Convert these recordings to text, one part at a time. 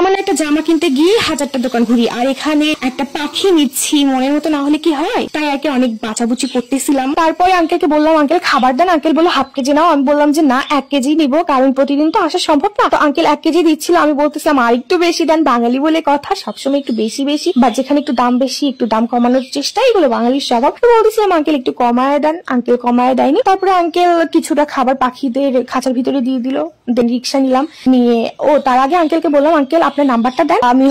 সামান্য একটা জামা কিনতে গিয়ে 1000টা দোকান ঘুরি, আর এখানে একটা পাখি নিচ্ছি, মনের মতো না হলে কি হয়, তাই আর কি অনেক বাঁচাবুচি করতেছিলাম। তারপরে আঙ্কেলকে বললাম আঙ্কেল খাবার দেন, আঙ্কেল বললো হাফ কেজি নাও। আমি বললাম যে না 1 কেজি নিবো, কারণ প্রতিদিন তো আসা সম্ভব না। তো আঙ্কেল 1 কেজি দিচ্ছিল, আমি বলতেছিলাম আর একটু বেশি দেন, বাঙালি বলে কথা, সবসময় একটু বেশি বেশি বা যেখানে একটু দাম বেশি একটু দাম কমানোর চেষ্টা, এগুলো বাঙালির স্বভাব। তো বলতেছিলাম আঙ্কেল একটু কমায় দেন, আঙ্কেল কমায় দেয়নি। তারপরে আঙ্কেল কিছুটা খাবার পাখিদের খাঁচার ভিতরে দিয়ে দিল, দেন রিক্সা নিলাম, নিয়ে তার আগে আঙ্কেলকে বললাম আঙ্কেল আপনার নাম্বারটা দেন, আমি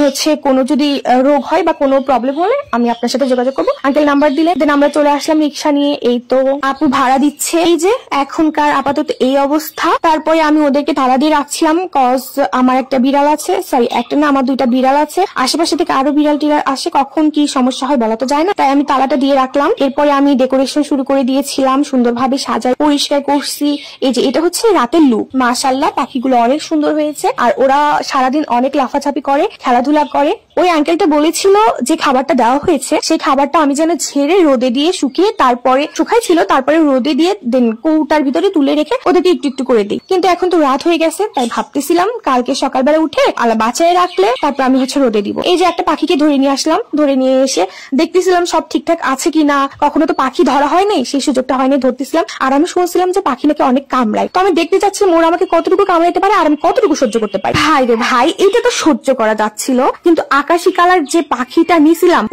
কোনো যদি রোগ হয় বা কোনো প্রবলেম হলে আমি আপনার সাথে যোগাযোগ করবো। আঙ্কেল নাম্বার দিলে, দেন আমরা চলে আসলাম রিক্সা নিয়ে। এই তো আপু ভাড়া দিচ্ছে, এই যে এখনকার আপাতত এই অবস্থা। তারপরে আমি ওদেরকে তাড়া দিয়ে রাখছিলাম, কজ আমার একটা বিড়াল আছে, সরি একটা না আমার 2টা বিড়াল আছে, আশেপাশে থেকে আরো বিড়াল টিড়াল আসে, কখন কি সমস্যা হয় বলা তো যায় না, তাই আমি তালাটা দিয়ে রাখলাম। এরপরে আমি ডেকোরেশন শুরু করে দিয়েছিলাম, সুন্দরভাবে সাজাই পরিষ্কার করছি। এই যে এটা হচ্ছে রাতের লুক, মাশাআল্লাহ পাখিগুলো অনেক সুন্দর হয়েছে, আর ওরা সারাদিন অনেক লাফাছাপি করে, খেলাধুলা করে। ওই আঙ্কেলটা বলেছিল যে খাবারটা দেওয়া হয়েছে সেই খাবারটা আমি যেন ঝেড়ে রোদে দিয়ে শুকিয়ে তারপরে শুকাইছিল, তারপরে রোদে দিয়ে দেন কৌটার ভিতরে তুলে রেখে ওদেরকে একটু একটু করে দিই। কিন্তু এখন তো রাত হয়ে গেছে, তাই ভাবতেছিলাম কালকে সকালবেলা উঠে আলা বাঁচায় রাখলে তারপর আমি রোদে দিব। এই যে একটা পাখিকে ধরে নিয়ে আসলাম, ধরে নিয়ে এসে দেখতেছিলাম সব ঠিকঠাক আছে কিনা, কখনো তো পাখি ধরা হয় নাই, সেই সুযোগটা হয়নি, ধরতেছিলাম। আর আমি শুনছিলাম যে পাখি নাকি অনেক কামড়ায়, তো আমি দেখতে চাচ্ছিলাম ওরা আমাকে কতটুকু কামড়াইতে পারে আর আমি কতটুকু সহ্য করতে পারি। ভাই রে ভাই, এটা তো সহ্য করা যাচ্ছিল, কিন্তু আকাশি কালার যে পাখিটা নিয়েছিলাম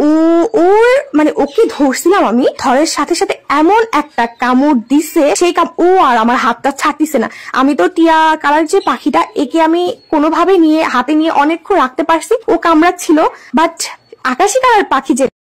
ওকে ধরছিলাম আমি, ধরার সাথে সাথে এমন একটা কামড় দিছে, সেই আর আমার হাতটা ছাড়তিছে না। আমি তো টিয়া কালার যে পাখিটা, একে আমি কোনোভাবে নিয়ে হাতে নিয়ে অনেকক্ষণ রাখতে পারছি, ও কামড়াচ্ছিল, বাট আকাশি কালার পাখি যে